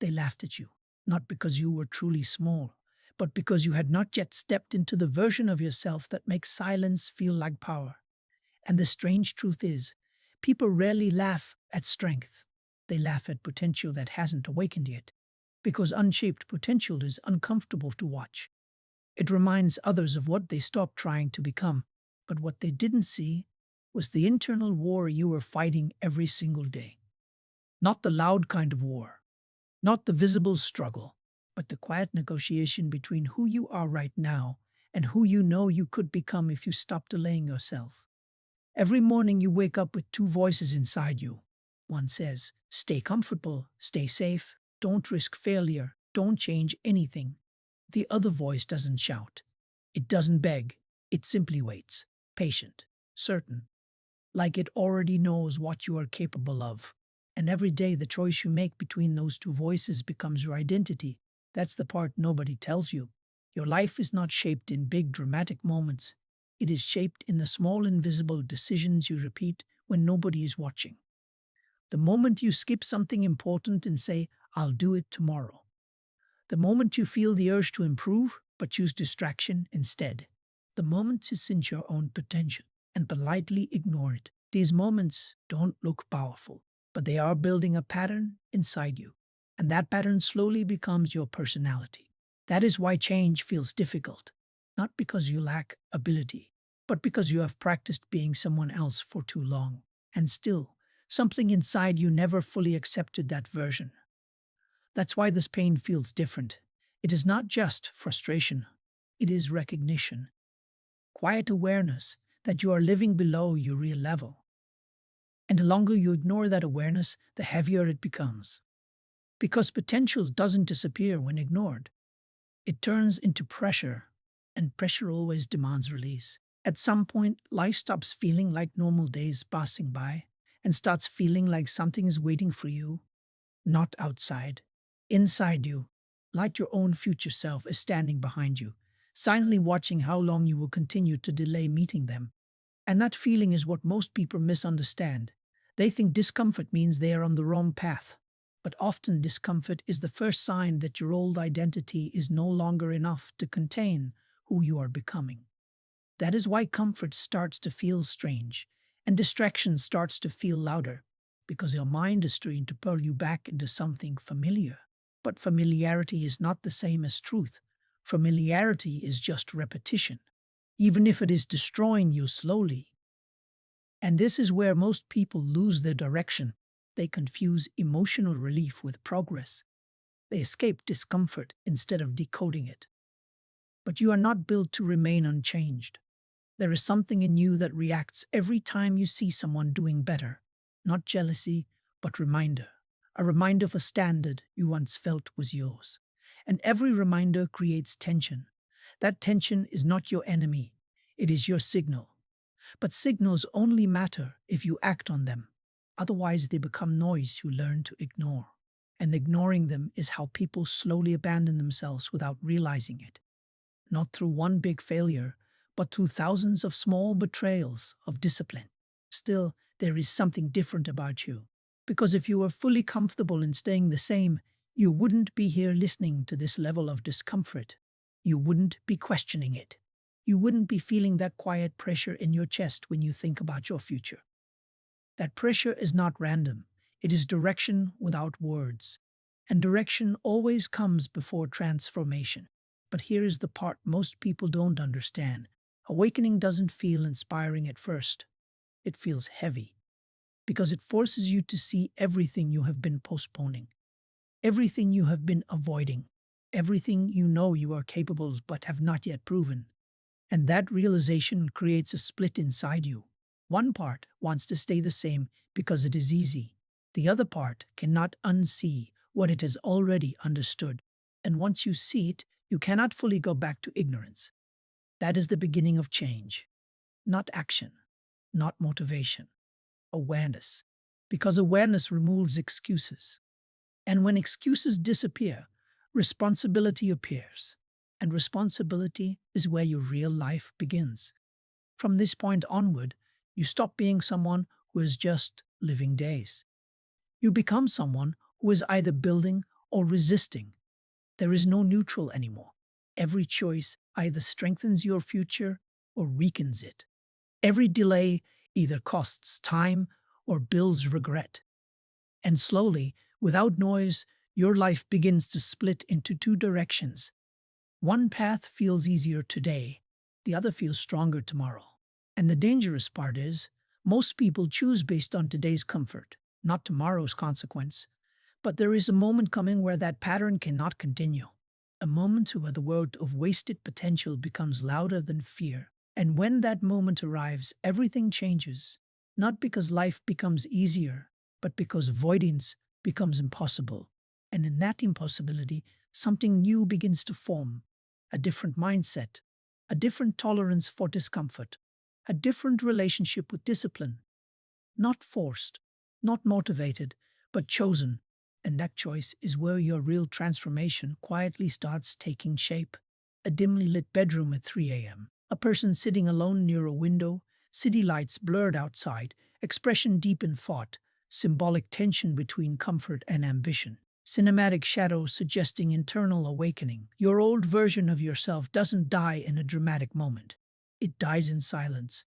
They laughed at you, not because you were truly small, but because you had not yet stepped into the version of yourself that makes silence feel like power. And the strange truth is, people rarely laugh at strength. They laugh at potential that hasn't awakened yet, because unshaped potential is uncomfortable to watch. It reminds others of what they stopped trying to become, but what they didn't see was the internal war you were fighting every single day. Not the loud kind of war, not the visible struggle, but the quiet negotiation between who you are right now and who you know you could become if you stop delaying yourself. Every morning you wake up with two voices inside you. One says, stay comfortable, stay safe, don't risk failure, don't change anything. The other voice doesn't shout. It doesn't beg. It simply waits, patient, certain, like it already knows what you are capable of. And every day the choice you make between those two voices becomes your identity. That's the part nobody tells you. Your life is not shaped in big dramatic moments. It is shaped in the small invisible decisions you repeat when nobody is watching. The moment you skip something important and say, I'll do it tomorrow. The moment you feel the urge to improve but choose distraction instead. The moment you sense your own potential and politely ignore it. These moments don't look powerful, but they are building a pattern inside you. And that pattern slowly becomes your personality. That is why change feels difficult, not because you lack ability, but because you have practiced being someone else for too long. And still, something inside you never fully accepted that version. That's why this pain feels different. It is not just frustration, it is recognition, quiet awareness that you are living below your real level. And the longer you ignore that awareness, the heavier it becomes. Because potential doesn't disappear when ignored. It turns into pressure, and pressure always demands release. At some point, life stops feeling like normal days passing by and starts feeling like something is waiting for you, not outside, inside you, like your own future self is standing behind you, silently watching how long you will continue to delay meeting them. And that feeling is what most people misunderstand. They think discomfort means they are on the wrong path. But often discomfort is the first sign that your old identity is no longer enough to contain who you are becoming. That is why comfort starts to feel strange and distraction starts to feel louder, because your mind is trying to pull you back into something familiar. But familiarity is not the same as truth. Familiarity is just repetition, even if it is destroying you slowly. And this is where most people lose their direction. They confuse emotional relief with progress. They escape discomfort instead of decoding it. But you are not built to remain unchanged. There is something in you that reacts every time you see someone doing better. Not jealousy, but reminder. A reminder of a standard you once felt was yours. And every reminder creates tension. That tension is not your enemy. It is your signal. But signals only matter if you act on them. Otherwise, they become noise you learn to ignore. And ignoring them is how people slowly abandon themselves without realizing it. Not through one big failure, but through thousands of small betrayals of discipline. Still, there is something different about you. Because if you were fully comfortable in staying the same, you wouldn't be here listening to this level of discomfort. You wouldn't be questioning it. You wouldn't be feeling that quiet pressure in your chest when you think about your future. That pressure is not random. It is direction without words. And direction always comes before transformation. But here is the part most people don't understand. Awakening doesn't feel inspiring at first. It feels heavy. Because it forces you to see everything you have been postponing. Everything you have been avoiding. Everything you know you are capable of but have not yet proven. And that realization creates a split inside you. One part wants to stay the same because it is easy. The other part cannot unsee what it has already understood. And once you see it, you cannot fully go back to ignorance. That is the beginning of change. Not action, not motivation. Awareness. Because awareness removes excuses. And when excuses disappear, responsibility appears. And responsibility is where your real life begins. From this point onward, you stop being someone who is just living days. You become someone who is either building or resisting. There is no neutral anymore. Every choice either strengthens your future or weakens it. Every delay either costs time or builds regret. And slowly, without noise, your life begins to split into two directions. One path feels easier today, the other feels stronger tomorrow. And the dangerous part is, most people choose based on today's comfort, not tomorrow's consequence. But there is a moment coming where that pattern cannot continue. A moment where the word of wasted potential becomes louder than fear. And when that moment arrives, everything changes. Not because life becomes easier, but because avoidance becomes impossible. And in that impossibility, something new begins to form. A different mindset, a different tolerance for discomfort, a different relationship with discipline. Not forced, not motivated, but chosen. And that choice is where your real transformation quietly starts taking shape. A dimly lit bedroom at 3 a.m. A person sitting alone near a window, city lights blurred outside, expression deep in thought, symbolic tension between comfort and ambition. Cinematic shadows suggesting internal awakening. Your old version of yourself doesn't die in a dramatic moment. It dies in silence,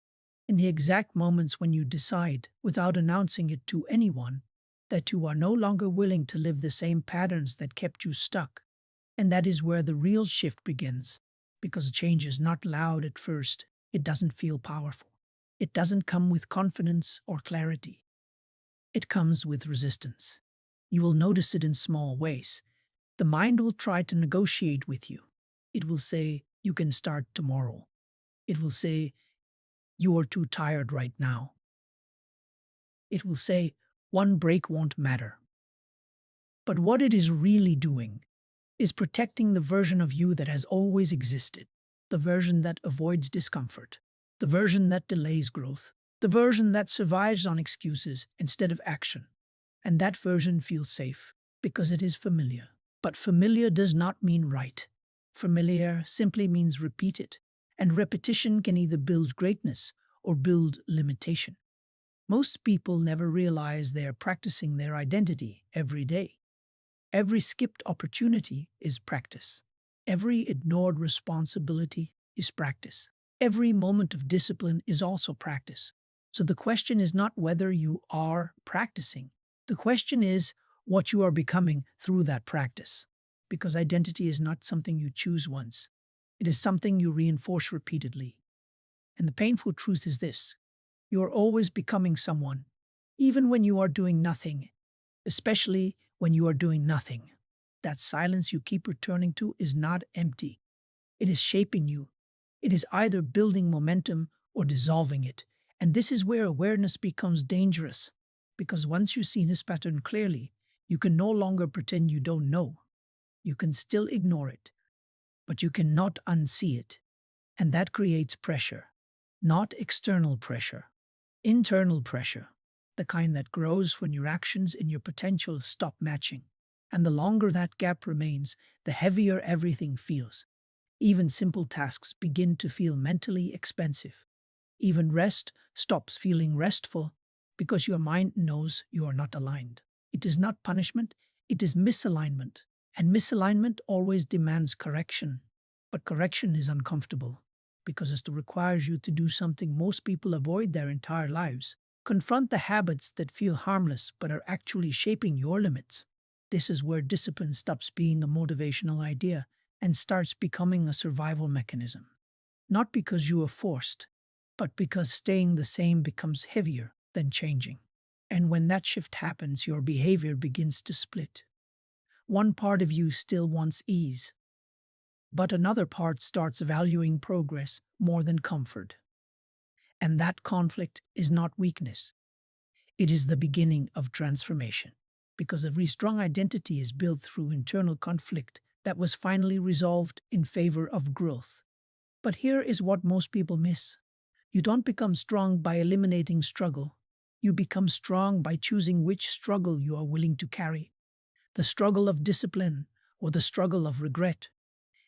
in the exact moments when you decide, without announcing it to anyone, that you are no longer willing to live the same patterns that kept you stuck. And that is where the real shift begins. Because change is not loud at first, it doesn't feel powerful. It doesn't come with confidence or clarity. It comes with resistance. You will notice it in small ways. The mind will try to negotiate with you. It will say, you can start tomorrow. It will say, you are too tired right now. It will say, one break won't matter. But what it is really doing is protecting the version of you that has always existed, the version that avoids discomfort, the version that delays growth, the version that survives on excuses instead of action. And that version feels safe because it is familiar. But familiar does not mean right. Familiar simply means repeated, and repetition can either build greatness or build limitation. Most people never realize they are practicing their identity every day. Every skipped opportunity is practice. Every ignored responsibility is practice. Every moment of discipline is also practice. So the question is not whether you are practicing. The question is what you are becoming through that practice. Because identity is not something you choose once. It is something you reinforce repeatedly. And the painful truth is this: you are always becoming someone, even when you are doing nothing, especially when you are doing nothing. That silence you keep returning to is not empty. It is shaping you. It is either building momentum or dissolving it. And this is where awareness becomes dangerous. Because once you see this pattern clearly, you can no longer pretend you don't know. You can still ignore it, but you cannot unsee it. And that creates pressure. Not external pressure, internal pressure, the kind that grows when your actions and your potential stop matching. And the longer that gap remains, the heavier everything feels. Even simple tasks begin to feel mentally expensive. Even rest stops feeling restful because your mind knows you are not aligned. It is not punishment, it is misalignment. And misalignment always demands correction. But correction is uncomfortable because it requires you to do something most people avoid their entire lives. Confront the habits that feel harmless but are actually shaping your limits. This is where discipline stops being the motivational idea and starts becoming a survival mechanism. Not because you are forced, but because staying the same becomes heavier than changing. And when that shift happens, your behavior begins to split. One part of you still wants ease, but another part starts valuing progress more than comfort. And that conflict is not weakness. It is the beginning of transformation. Because every strong identity is built through internal conflict that was finally resolved in favor of growth. But here is what most people miss. You don't become strong by eliminating struggle. You become strong by choosing which struggle you are willing to carry. The struggle of discipline or the struggle of regret.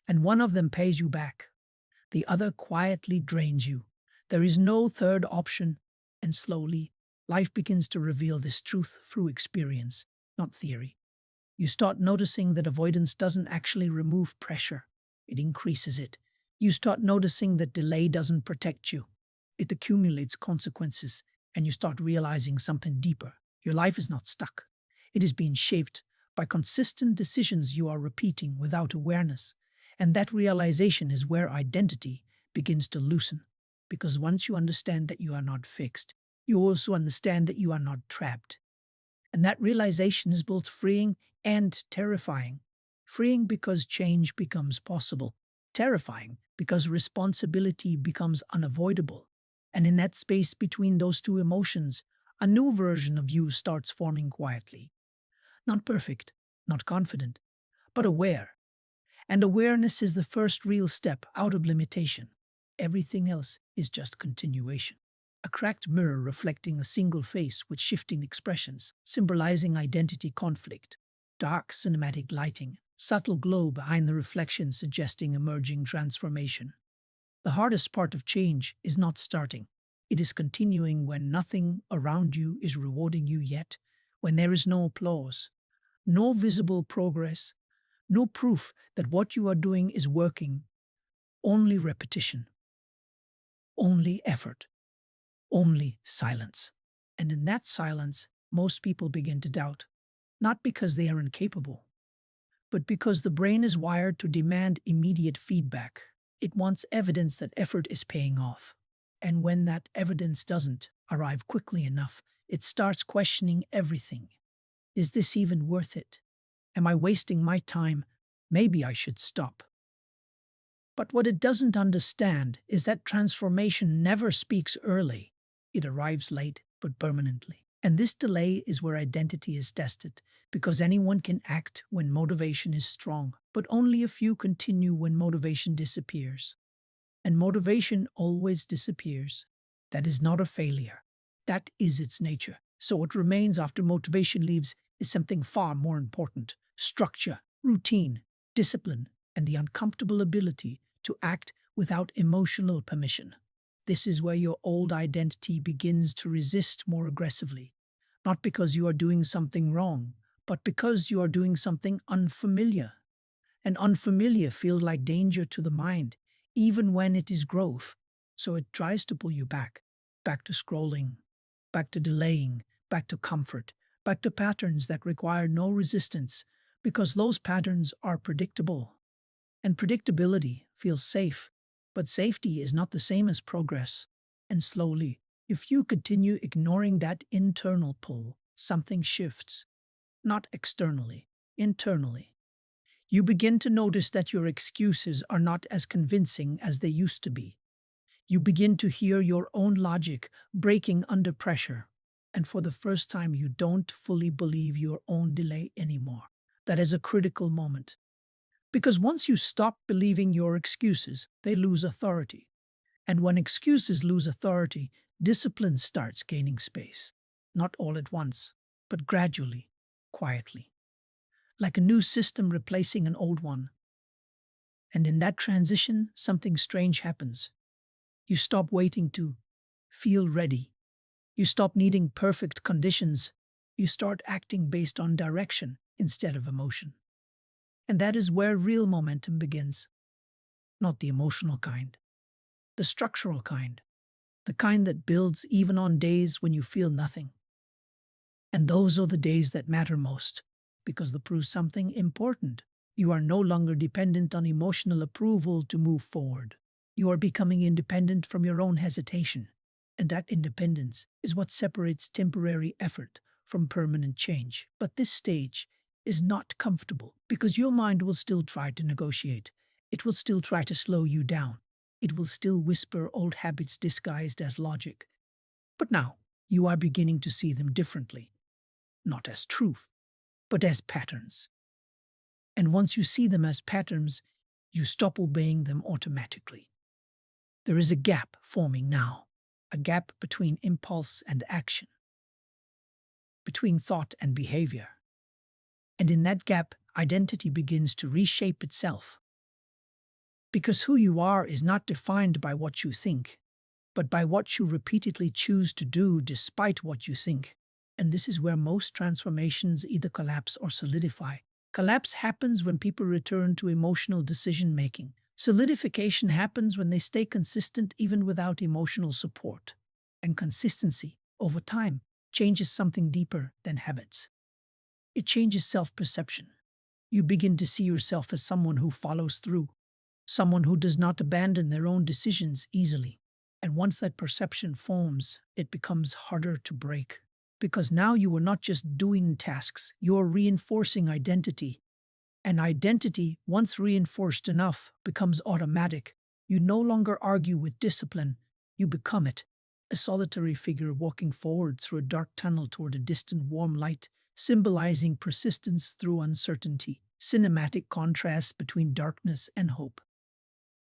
And one of them pays you back. The other quietly drains you. There is no third option. And slowly, life begins to reveal this truth through experience, not theory. You start noticing that avoidance doesn't actually remove pressure, it increases it. You start noticing that delay doesn't protect you, it accumulates consequences, and you start realizing something deeper. Your life is not stuck, it is being shaped by consistent decisions you are repeating without awareness. And that realization is where identity begins to loosen. Because once you understand that you are not fixed, you also understand that you are not trapped. And that realization is both freeing and terrifying. Freeing because change becomes possible, terrifying because responsibility becomes unavoidable. And in that space between those two emotions, a new version of you starts forming quietly. Not perfect, not confident, but aware. And awareness is the first real step out of limitation. Everything else is just continuation. A cracked mirror reflecting a single face with shifting expressions, symbolizing identity conflict. Dark cinematic lighting, subtle glow behind the reflection suggesting emerging transformation. The hardest part of change is not starting. It is continuing when nothing around you is rewarding you yet, when there is no applause, no visible progress, no proof that what you are doing is working, only repetition, only effort, only silence. And in that silence, most people begin to doubt, not because they are incapable, but because the brain is wired to demand immediate feedback. It wants evidence that effort is paying off. And when that evidence doesn't arrive quickly enough, it starts questioning everything. Is this even worth it? Am I wasting my time? Maybe I should stop. But what it doesn't understand is that transformation never speaks early. It arrives late, but permanently. And this delay is where identity is tested, because anyone can act when motivation is strong, but only a few continue when motivation disappears. And motivation always disappears. That is not a failure. That is its nature. So what remains after motivation leaves is something far more important: structure, routine, discipline, and the uncomfortable ability to act without emotional permission. This is where your old identity begins to resist more aggressively, not because you are doing something wrong, but because you are doing something unfamiliar. And unfamiliar feels like danger to the mind, even when it is growth. So it tries to pull you back, back to scrolling, back to delaying, back to comfort, back to patterns that require no resistance, because those patterns are predictable. And predictability feels safe, but safety is not the same as progress. And slowly, if you continue ignoring that internal pull, something shifts. Not externally, internally. You begin to notice that your excuses are not as convincing as they used to be. You begin to hear your own logic breaking under pressure. And for the first time, you don't fully believe your own delay anymore. That is a critical moment. Because once you stop believing your excuses, they lose authority. And when excuses lose authority, discipline starts gaining space. Not all at once, but gradually, quietly. Like a new system replacing an old one. And in that transition, something strange happens. You stop waiting to feel ready. You stop needing perfect conditions. You start acting based on direction instead of emotion. And that is where real momentum begins. Not the emotional kind, the structural kind, the kind that builds even on days when you feel nothing. And those are the days that matter most, because they prove something important. You are no longer dependent on emotional approval to move forward. You are becoming independent from your own hesitation. And that independence is what separates temporary effort from permanent change. But this stage is not comfortable because your mind will still try to negotiate. It will still try to slow you down. It will still whisper old habits disguised as logic. But now you are beginning to see them differently, not as truth, but as patterns. And once you see them as patterns, you stop obeying them automatically. There is a gap forming now, a gap between impulse and action, between thought and behavior. And in that gap, identity begins to reshape itself. Because who you are is not defined by what you think, but by what you repeatedly choose to do despite what you think. And this is where most transformations either collapse or solidify. Collapse happens when people return to emotional decision making. Solidification happens when they stay consistent even without emotional support. And consistency, over time, changes something deeper than habits. It changes self perception. You begin to see yourself as someone who follows through, someone who does not abandon their own decisions easily. And once that perception forms, it becomes harder to break. Because now you are not just doing tasks, you are reinforcing identity. And identity, once reinforced enough, becomes automatic. You no longer argue with discipline, you become it. A solitary figure walking forward through a dark tunnel toward a distant warm light, symbolizing persistence through uncertainty, cinematic contrast between darkness and hope.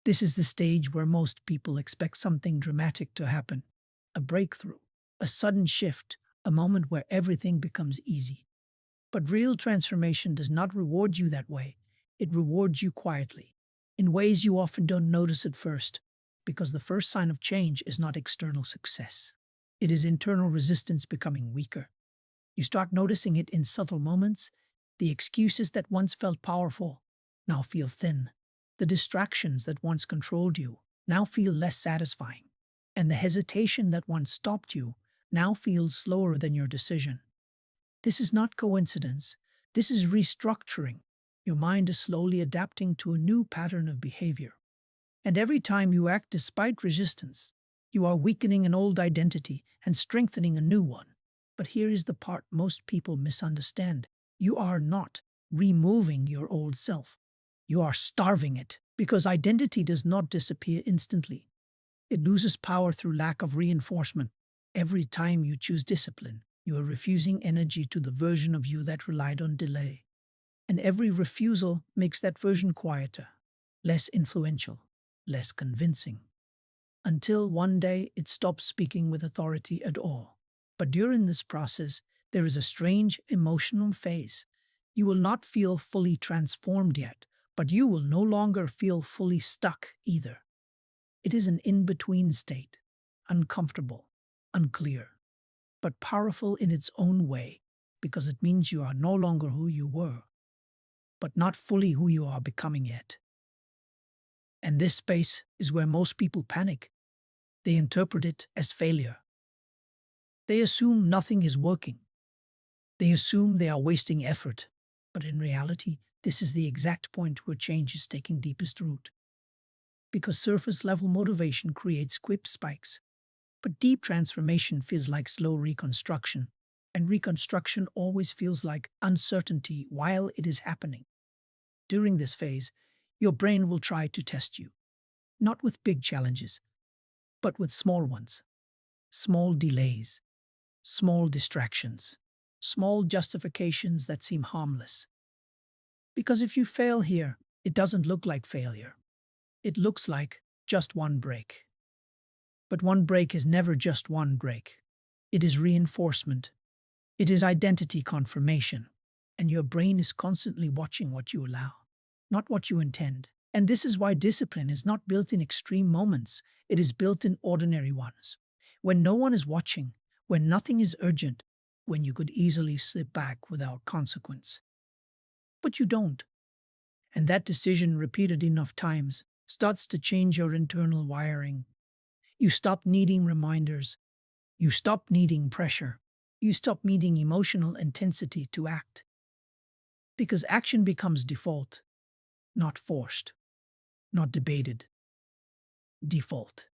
This is the stage where most people expect something dramatic to happen, a breakthrough, a sudden shift, a moment where everything becomes easy. But real transformation does not reward you that way. It rewards you quietly, in ways you often don't notice at first, because the first sign of change is not external success. It is internal resistance becoming weaker. You start noticing it in subtle moments. The excuses that once felt powerful now feel thin. The distractions that once controlled you now feel less satisfying. And the hesitation that once stopped you now feels slower than your decision. This is not coincidence. This is restructuring. Your mind is slowly adapting to a new pattern of behavior. And every time you act despite resistance, you are weakening an old identity and strengthening a new one. But here is the part most people misunderstand. You are not removing your old self. You are starving it, because identity does not disappear instantly. It loses power through lack of reinforcement. Every time you choose discipline, you are refusing energy to the version of you that relied on delay. And every refusal makes that version quieter, less influential, less convincing, until one day it stops speaking with authority at all. But during this process, there is a strange emotional phase. You will not feel fully transformed yet, but you will no longer feel fully stuck either. It is an in between state, uncomfortable, unclear, but powerful in its own way, because it means you are no longer who you were, but not fully who you are becoming yet. And this space is where most people panic. They interpret it as failure. They assume nothing is working. They assume they are wasting effort. But in reality, this is the exact point where change is taking deepest root. Because surface level motivation creates quick spikes, but deep transformation feels like slow reconstruction. And reconstruction always feels like uncertainty while it is happening. During this phase, your brain will try to test you, not with big challenges, but with small ones, small delays, small distractions, small justifications that seem harmless. Because if you fail here, it doesn't look like failure. It looks like just one break. But one break is never just one break. It is reinforcement. It is identity confirmation. And your brain is constantly watching what you allow, not what you intend. And this is why discipline is not built in extreme moments. It is built in ordinary ones. When no one is watching, when nothing is urgent, when you could easily slip back without consequence. But you don't. And that decision, repeated enough times, starts to change your internal wiring. You stop needing reminders. You stop needing pressure. You stop needing emotional intensity to act. Because action becomes default, not forced, not debated. Default.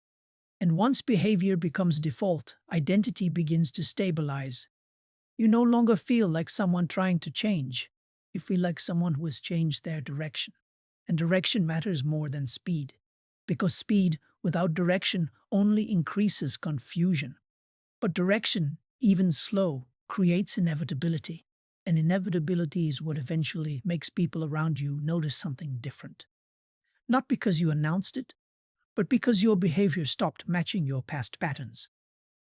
And once behavior becomes default, identity begins to stabilize. You no longer feel like someone trying to change. You feel like someone who has changed their direction. And direction matters more than speed. Because speed without direction only increases confusion. But direction, even slow, creates inevitability. And inevitability is what eventually makes people around you notice something different. Not because you announced it, but because your behavior stopped matching your past patterns.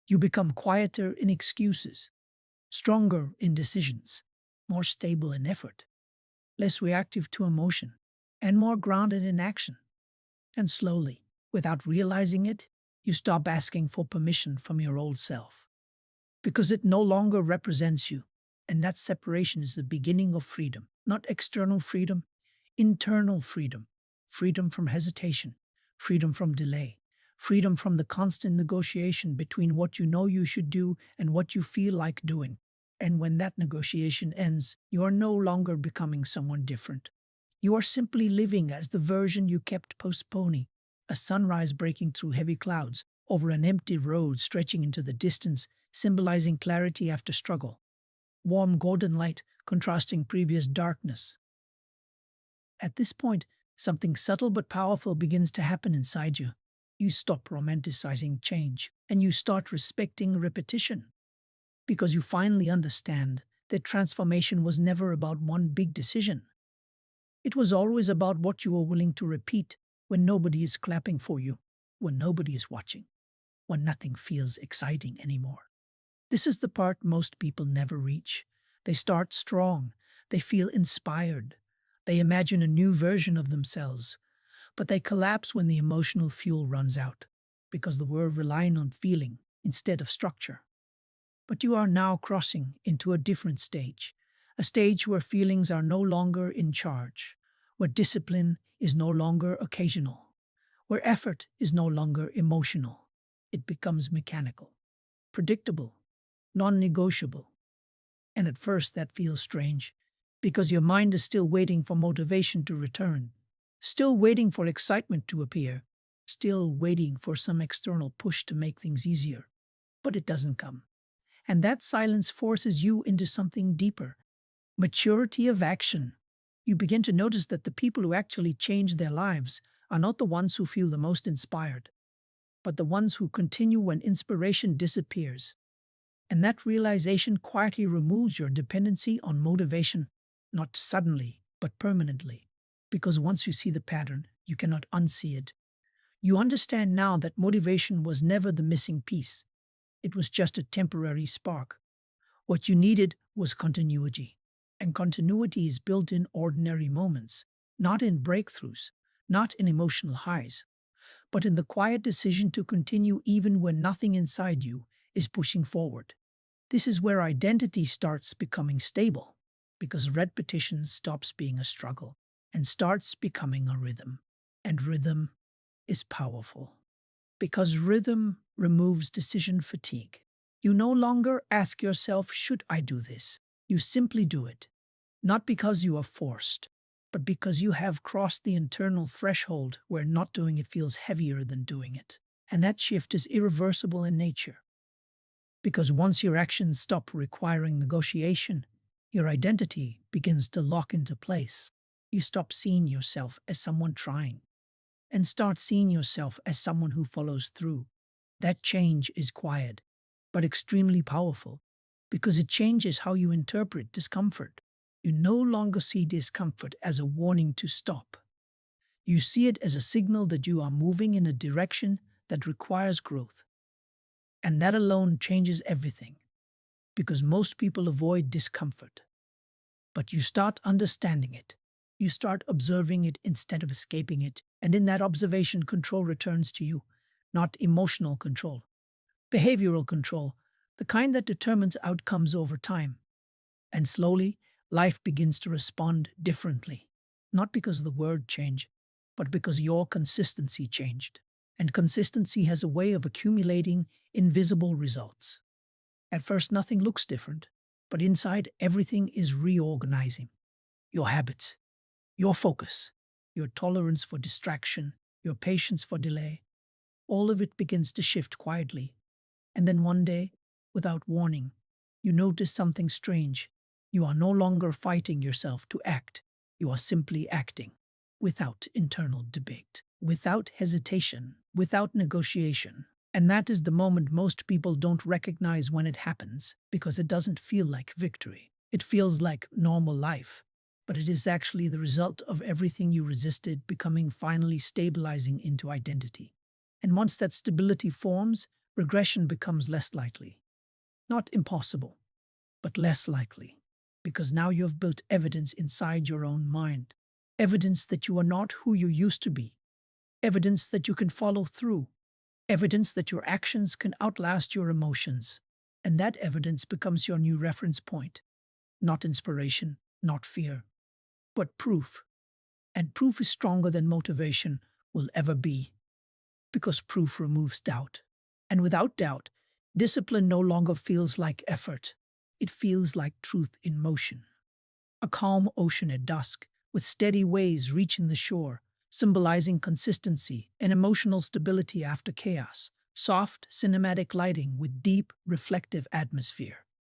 You become quieter in excuses, stronger in decisions, more stable in effort, less reactive to emotion, and more grounded in action. And slowly, without realizing it, you stop asking for permission from your old self. because it no longer represents you. And that separation is the beginning of freedom, not external freedom, internal freedom, freedom from hesitation, freedom from delay, freedom from the constant negotiation between what you know you should do and what you feel like doing. And when that negotiation ends, you are no longer becoming someone different. You are simply living as the version you kept postponing, a sunrise breaking through heavy clouds over an empty road stretching into the distance, symbolizing clarity after struggle, warm golden light contrasting previous darkness. At this point, something subtle but powerful begins to happen inside you. You stop romanticizing change and you start respecting repetition because you finally understand that transformation was never about one big decision. It was always about what you were willing to repeat when nobody is clapping for you, when nobody is watching, when nothing feels exciting anymore. This is the part most people never reach. They start strong, they feel inspired, they imagine a new version of themselves, but they collapse when the emotional fuel runs out because they were relying on feeling instead of structure. But you are now crossing into a different stage, a stage where feelings are no longer in charge, where discipline is no longer occasional, where effort is no longer emotional. It becomes mechanical, predictable, non negotiable. And at first that feels strange, because your mind is still waiting for motivation to return, still waiting for excitement to appear, still waiting for some external push to make things easier. But it doesn't come. And that silence forces you into something deeper, maturity of action. You begin to notice that the people who actually change their lives are not the ones who feel the most inspired, but the ones who continue when inspiration disappears. And that realization quietly removes your dependency on motivation, not suddenly, but permanently. Because once you see the pattern, you cannot unsee it. You understand now that motivation was never the missing piece, it was just a temporary spark. What you needed was continuity. And continuity is built in ordinary moments, not in breakthroughs, not in emotional highs, but in the quiet decision to continue even when nothing inside you is pushing forward. This is where identity starts becoming stable, because repetition stops being a struggle and starts becoming a rhythm. And rhythm is powerful, because rhythm removes decision fatigue. You no longer ask yourself, should I do this? You simply do it, not because you are forced, but because you have crossed the internal threshold where not doing it feels heavier than doing it. And that shift is irreversible in nature. Because once your actions stop requiring negotiation, your identity begins to lock into place. You stop seeing yourself as someone trying and start seeing yourself as someone who follows through. That change is quiet, but extremely powerful because it changes how you interpret discomfort. You no longer see discomfort as a warning to stop. You see it as a signal that you are moving in a direction that requires growth. And that alone changes everything because most people avoid discomfort. But you start understanding it. You start observing it instead of escaping it. And in that observation, control returns to you, not emotional control, behavioral control, the kind that determines outcomes over time. And slowly, life begins to respond differently, not because the word changed, but because your consistency changed. And consistency has a way of accumulating invisible results. At first, nothing looks different, but inside, everything is reorganizing. Your habits, your focus, your tolerance for distraction, your patience for delay, all of it begins to shift quietly. And then one day, without warning, you notice something strange. You are no longer fighting yourself to act. You are simply acting without internal debate, without hesitation, without negotiation. And that is the moment most people don't recognize when it happens because it doesn't feel like victory. It feels like normal life. But it is actually the result of everything you resisted becoming finally stabilizing into identity. And once that stability forms, regression becomes less likely. Not impossible, but less likely. Because now you have built evidence inside your own mind. Evidence that you are not who you used to be. Evidence that you can follow through. Evidence that your actions can outlast your emotions. And that evidence becomes your new reference point. Not inspiration, not fear, but proof. And proof is stronger than motivation will ever be, because proof removes doubt. And without doubt, discipline no longer feels like effort. It feels like truth in motion. A calm ocean at dusk, with steady waves reaching the shore, symbolizing consistency and emotional stability after chaos. Soft, cinematic lighting with deep, reflective atmosphere.